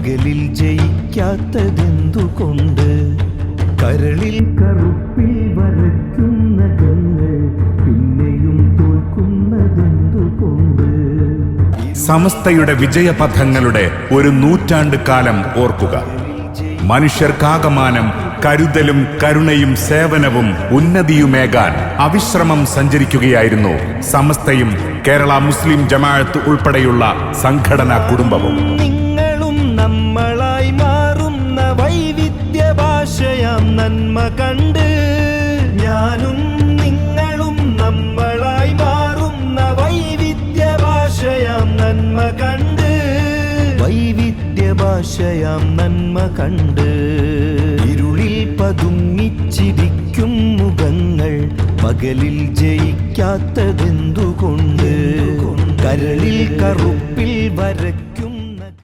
പകലിൽ ജയിക്കാത്തതെന്തുകൊണ്ട്? കരളിൽ കറുപ്പിൽ വരയ്ക്കുന്ന ഗങ്ങൾ പിന്നെയും തോൽക്കുന്നതെന്തുകൊണ്ട്? സമസ്തയുടെ വിജയപഥങ്ങളുടെ ഒരു നൂറ്റാണ്ട് കാലം ഓർക്കുക. മനുഷ്യർക്കാകമാനം കരുതലും കരുണയും സേവനവും ഉന്നതിയുമേകാൻ അവിശ്രമം സഞ്ചരിക്കുകയായിരുന്നു സമസ്തയും കേരള മുസ്ലിം ജമാഅത്ത് ഉൾപ്പെടെയുള്ള സംഘടനാ കുടുംബവും. നിങ്ങളും നമ്മളായി മാറുന്ന വൈവിധ്യ ഭാഷയാം നന്മ കണ്ട്, ഞാനും നിങ്ങളും നമ്മളായി മാറുന്ന വൈവിധ്യ ഭാഷയാം നന്മ കണ്ട്, വൈവിധ്യ ഭാഷയാം നന്മ കണ്ട്. ഇരുളിൽ പതുങ്ങിച്ചിരിക്കും മുഖങ്ങൾ പകലിൽ ജയിക്കാത്തതെന്തുകൊണ്ട്? കരളിൽ കറുപ്പിൽ വരയ്ക്കും